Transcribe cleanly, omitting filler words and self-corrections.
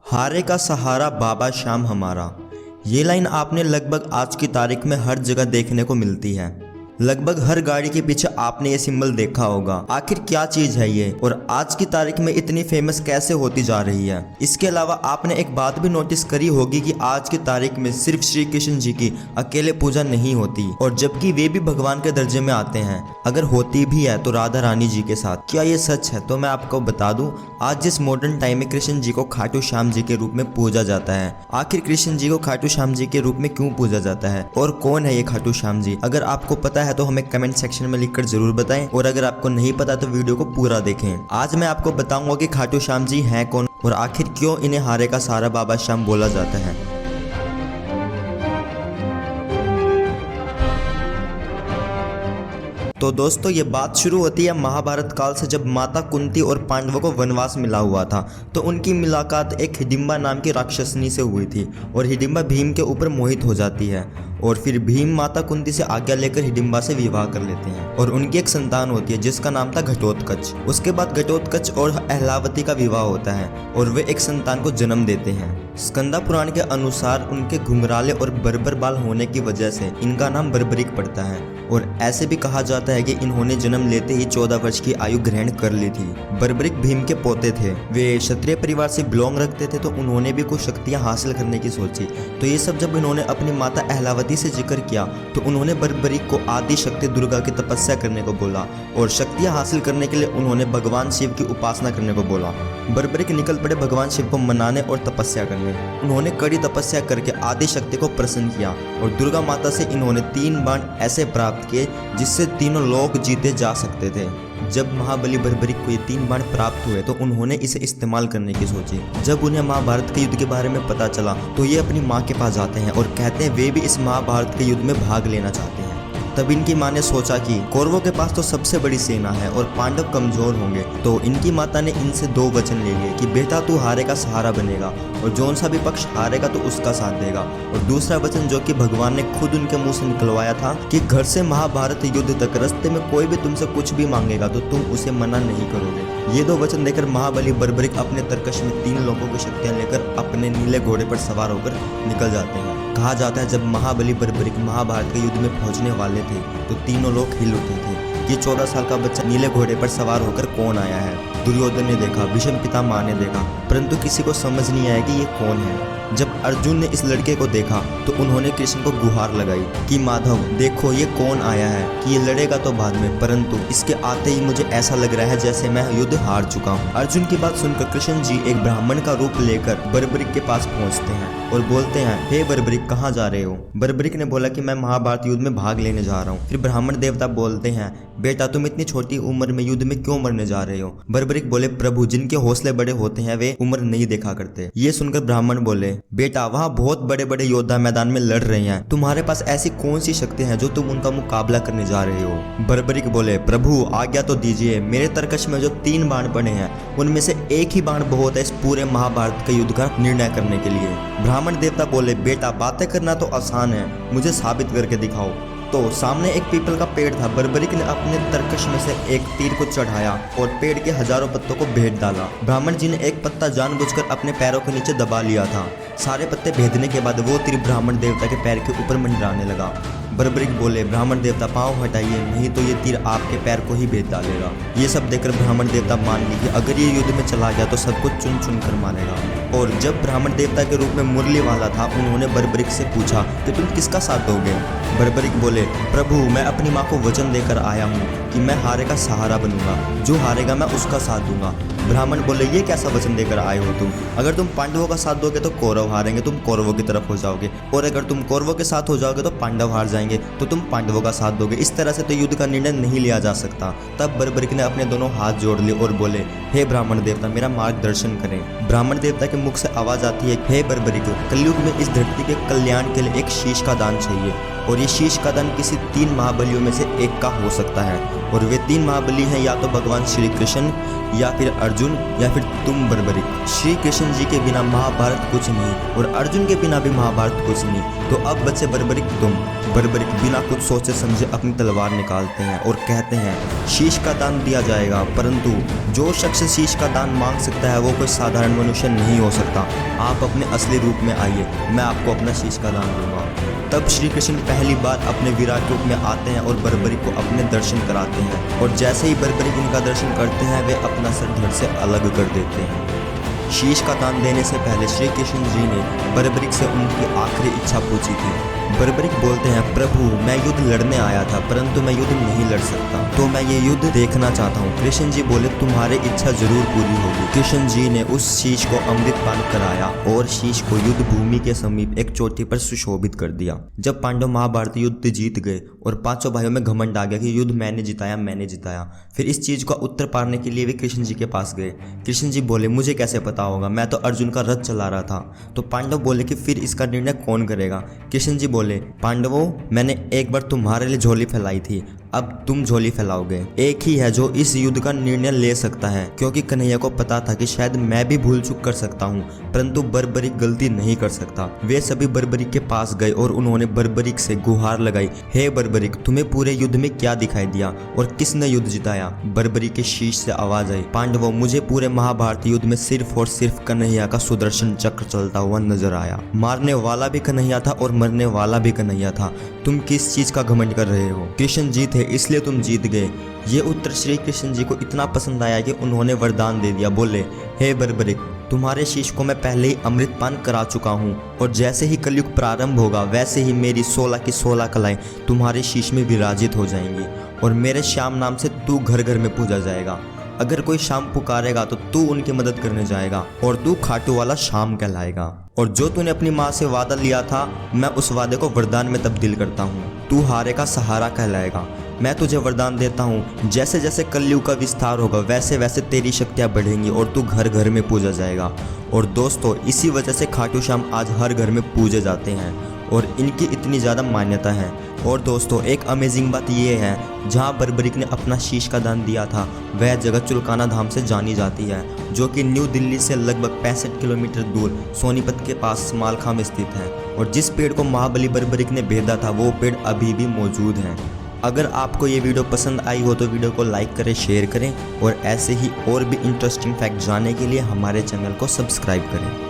हारे का सहारा बाबा श्याम हमारा। ये लाइन आपने लगभग आज की तारीख में हर जगह देखने को मिलती है। लगभग हर गाड़ी के पीछे आपने ये सिंबल देखा होगा। आखिर क्या चीज है ये और आज की तारीख में इतनी फेमस कैसे होती जा रही है? इसके अलावा आपने एक बात भी नोटिस करी होगी कि आज की तारीख में सिर्फ श्री कृष्ण जी की अकेले पूजा नहीं होती, और जबकि वे भी भगवान के दर्जे में आते हैं। अगर होती भी है तो राधा रानी जी के साथ। क्या ये सच है? तो मैं आपको बता दूं, आज जिस मॉडर्न टाइम में कृष्ण जी को खाटू श्याम जी के रूप में पूजा जाता है, आखिर कृष्ण जी को खाटू श्याम जी के रूप में क्यों पूजा जाता है और कौन है ये खाटू श्याम जी? अगर आपको पता है तो हमें कमेंट सेक्शन में लिखकर जरूर बताएं, और अगर आपको नहीं पता तो वीडियो को पूरा देखें। आज मैं आपको बताऊंगा कि खाटू श्याम जी हैं कौन और आखिर क्यों इन्हें हारे का सहारा बाबा श्याम बोला जाता है। तो दोस्तों, ये बात शुरू होती है महाभारत काल से, जब माता कुंती और पांडवों को वनवास मिला हुआ था। तो उनकी मुलाकात एक हिडिंबा नाम की राक्षसनी से हुई थी, और हिडिंबा भीम के ऊपर मोहित हो जाती है, और फिर भीम माता कुंती से आज्ञा लेकर हिडिंबा से विवाह कर लेते हैं, और उनकी एक संतान होती है जिसका नाम था घटोत्कच। उसके बाद घटोत्कच और अहलावती का विवाह होता है, और वे एक संतान को जन्म देते हैं। स्कंदा पुराण के अनुसार उनके घुंघराले और बर्बर बाल होने की वजह से इनका नाम बर्बरिक पड़ता है, और ऐसे भी कहा जाता है कि इन्होंने जन्म लेते ही 14 वर्ष की आयु ग्रहण कर ली थी। बर्बरिक भीम के पोते थे। वे क्षत्रिय परिवार से बिलोंग रखते थे, तो उन्होंने भी कुछ शक्तियां हासिल करने की सोची। तो ये सब जब इन्होंने अपनी माता अहलावती से जिक्र किया, तो उन्होंने बर्बरिक को आदि शक्ति दुर्गा की तपस्या करने को बोला, और शक्तियां हासिल करने के लिए उन्होंने भगवान शिव की उपासना करने को बोला। बर्बरिक निकल पड़े भगवान शिव को मनाने और तपस्या करने। उन्होंने कड़ी तपस्या करके आदि शक्ति को प्रसन्न किया, और दुर्गा माता से इन्होंने 3 बाण ऐसे प्राप्त किए जिससे तीनों लोक जीते जा सकते थे। जब महाबली बर्बरिक को ये 3 बाण प्राप्त हुए तो उन्होंने इसे इस्तेमाल करने की सोची। जब उन्हें महाभारत के युद्ध के बारे में पता चला तो ये अपनी माँ के पास जाते हैं और कहते हैं वे भी इस महाभारत के युद्ध में भाग लेना चाहते हैं। तब इनकी माँ ने सोचा कि कौरवों के पास तो सबसे बड़ी सेना है और पांडव कमजोर होंगे, तो इनकी माता ने इनसे 2 वचन ले लिए कि बेटा तू हारे का सहारा बनेगा, और जौन सा भी पक्ष हारेगा तो उसका साथ देगा। और दूसरा वचन जो कि भगवान ने खुद उनके मुंह से निकलवाया था कि घर से महाभारत युद्ध तक रास्ते में कोई भी तुमसे कुछ भी मांगेगा तो तुम उसे मना नहीं करोगे। ये 2 वचन देकर महाबली बर्बरिक अपने तरकश में 3 लोगों की शक्तियां लेकर अपने नीले घोड़े पर सवार होकर निकल जाते हैं। कहा जाता है जब महाबली बर्बरिक महाभारत के युद्ध में पहुंचने वाले थे तो तीनों लोग हिल उठे थे। ये 14 साल का बच्चा नीले घोड़े पर सवार होकर कौन आया है? दुर्योधन ने देखा, भीष्म पितामह ने देखा, परंतु किसी को समझ नहीं आया कि ये कौन है। जब अर्जुन ने इस लड़के को देखा तो उन्होंने कृष्ण को गुहार लगाई कि माधव देखो ये कौन आया है, कि ये लड़ेगा तो बाद में, परंतु इसके आते ही मुझे ऐसा लग रहा है जैसे मैं युद्ध हार चुका हूँ। अर्जुन की बात सुनकर कृष्ण जी एक ब्राह्मण का रूप लेकर बर्बरिक के पास पहुँचते हैं और बोलते हैं, हे बर्बरिक कहाँ जा रहे हो? बर्बरिक ने बोला कि मैं महाभारत युद्ध में भाग लेने जा रहा हूँ। फिर ब्राह्मण देवता बोलते हैं, बेटा तुम इतनी छोटी उम्र में युद्ध में क्यों मरने जा रहे हो? बर्बरिक बोले, प्रभु जिनके हौसले बड़े होते हैं वे उम्र नहीं देखा करते। ये सुनकर ब्राह्मण बोले, बेटा वहाँ बहुत बड़े बड़े योद्धा मैदान में लड़ रहे हैं, तुम्हारे पास ऐसी कौन सी शक्ति है जो तुम उनका मुकाबला करने जा रहे हो? बर्बरिक बोले, प्रभु आज्ञा तो दीजिए, मेरे तरकश में जो 3 बाण पड़े हैं उनमें से एक ही बाण बहुत है इस पूरे महाभारत के युद्ध का निर्णय करने के लिए। ब्राह्मण देवता बोले, बेटा बातें करना तो आसान है, मुझे साबित करके दिखाओ। तो सामने एक पीपल का पेड़ था। बर्बरिक ने अपने तरकश में से एक तीर को चढ़ाया और पेड़ के हजारों पत्तों को भेद डाला। ब्राह्मण जी ने एक पत्ता जानबूझकर अपने पैरों के नीचे दबा लिया था। सारे पत्ते भेदने के बाद वो तीर ब्राह्मण देवता के पैर के ऊपर मंडराने लगा। बर्बरिक बोले, ब्राह्मण देवता पाँव हटाइए, नहीं तो ये तीर आपके पैर को ही भेद डालेगा। ये सब देखकर ब्राह्मण देवता मान ली कि अगर ये युद्ध में चला गया तो सबको चुन चुन कर मारेगा। और जब ब्राह्मण देवता के रूप में मुरली वाला था उन्होंने बर्बरिक से पूछा कि तुम किसका साथ दोगे? बर्बरिक बोले, प्रभु मैं अपनी माँ को वचन देकर आया हूँ कि मैं हारे का सहारा बनूंगा, जो हारेगा मैं उसका साथ दूंगा। ब्राह्मण बोले, ये कैसा वचन देकर आए हो तुम? अगर तुम पांडवों का साथ दोगे तो कौरव हारेंगे, तुम कौरवों की तरफ हो जाओगे, और अगर तुम कौरवों के साथ हो जाओगे तो पांडव हार जाएंगे, तो तुम पांडवों का साथ दोगे। इस तरह से तो युद्ध का निर्णय नहीं लिया जा सकता। तब बर्बरिक ने अपने दोनों हाथ जोड़ लिए और बोले, हे ब्राह्मण देवता मेरा मार्गदर्शन करें। ब्राह्मण देवता के मुख से आवाज आती है, हे बर्बरिक कलयुग में इस धरती के कल्याण के लिए एक शीश का दान चाहिए, और ये शीश का दान किसी 3 महाबलियों में से एक का हो सकता है। और वे 3 महाबली हैं, या तो भगवान श्री कृष्ण, या फिर अर्जुन, या फिर तुम बर्बरिक। श्री कृष्ण जी के बिना महाभारत कुछ नहीं और अर्जुन के बिना भी महाभारत कुछ नहीं। तो अब बचे बर्बरिक तुम। बर्बरिक बिना कुछ सोचे समझे अपनी तलवार निकालते हैं और कहते हैं शीश का दान दिया जाएगा, परंतु जो शख्स शीश का दान मांग सकता है वो कोई साधारण मनुष्य नहीं हो सकता। आप अपने असली रूप में आइए, मैं आपको अपना शीश का दान दूंगा। तब श्री कृष्ण पहली बार अपने विराट रूप में आते हैं और बर्बरिक को अपने दर्शन कराते हैं, और जैसे ही बर्बरिक इनका दर्शन करते हैं वे अपना सर धड़ से अलग कर देते हैं। शीश का दान देने से पहले श्री कृष्ण जी ने बर्बरिक से उनकी आखिरी इच्छा पूछी थी। बर्बरिक बोलते हैं, प्रभु मैं युद्ध लड़ने आया था, परंतु मैं युद्ध नहीं लड़ सकता, तो मैं ये युद्ध देखना चाहता हूँ। कृष्ण जी बोले, तुम्हारी इच्छा जरूर पूरी होगी। कृष्ण जी ने उस शीश को अमृत पान कराया और शीश को युद्ध भूमि के समीप एक चोटी पर सुशोभित कर दिया। जब पांडव महाभारत युद्ध जीत गए और 5 भाइयों में घमंड आ गया कि युद्ध मैंने जिताया, फिर इस चीज का उत्तर पाने के लिए वे कृष्ण जी के पास गए। कृष्ण जी बोले, मुझे कैसे पता होगा, मैं तो अर्जुन का रथ चला रहा था। तो पांडव बोले कि फिर इसका निर्णय कौन करेगा। कृष्ण जी बोले, पांडवों मैंने एक बार तुम्हारे लिए झोली फैलाई थी, अब तुम झोली फैलाओगे। एक ही है जो इस युद्ध का निर्णय ले सकता है, क्योंकि कन्हैया को पता था कि शायद मैं भी भूल चूक कर सकता हूँ, परंतु बर्बरिक गलती नहीं कर सकता। वे सभी बर्बरिक के पास गए और उन्होंने बर्बरिक से गुहार लगाई, हे बर्बरिक तुम्हें पूरे युद्ध में क्या दिखाई दिया और किसने युद्ध जिताया। बर्बरिक के शीश से आवाज आई, पांडवों मुझे पूरे महाभारत युद्ध में सिर्फ और सिर्फ कन्हैया का सुदर्शन चक्र चलता हुआ नजर आया। मारने वाला भी कन्हैया था और मरने वाला भी कन्हैया था। तुम किस चीज का घमंड कर रहे हो? कृष्ण जी थे इसलिए तुम जीत गए। ये उत्तर श्री कृष्ण जी को इतना पसंद आया कि उन्होंने वरदान दे दिया। बोले, हे बर्बरिक तुम्हारे शीश को मैं पहले ही अमृत पान करा चुका हूँ, और जैसे ही कलयुग प्रारंभ होगा वैसे ही मेरी 16 की 16 कलाएं तुम्हारे शीश में विराजित हो जाएंगी, और मेरे श्याम नाम से तू घर घर में पूजा जाएगा। अगर कोई शाम पुकारेगा तो तू उनकी मदद करने जाएगा, और तू खाटू वाला शाम कहलाएगा। और जो तूने अपनी माँ से वादा लिया था, मैं उस वादे को वरदान में तब्दील करता हूँ। तू हारे का सहारा कहलाएगा। मैं तुझे वरदान देता हूँ, जैसे जैसे कलयुग का विस्तार होगा वैसे वैसे तेरी शक्तियाँ बढ़ेंगी और तू घर घर में पूजा जाएगा। और दोस्तों इसी वजह से खाटू श्याम आज हर घर में पूजे जाते हैं और इनकी इतनी ज़्यादा मान्यता है। और दोस्तों एक अमेजिंग बात यह है, जहाँ बर्बरिक ने अपना शीश का दान दिया था वह जगह चुलकाना धाम से जानी जाती है, जो कि न्यू दिल्ली से लगभग 65 किलोमीटर दूर सोनीपत के पास मालखा में स्थित है। और जिस पेड़ को महाबली बर्बरिक ने भेदा था वो पेड़ अभी भी मौजूद है। अगर आपको ये वीडियो पसंद आई हो तो वीडियो को लाइक करें, शेयर करें, और ऐसे ही और भी इंटरेस्टिंग फैक्ट जानने के लिए हमारे चैनल को सब्सक्राइब करें।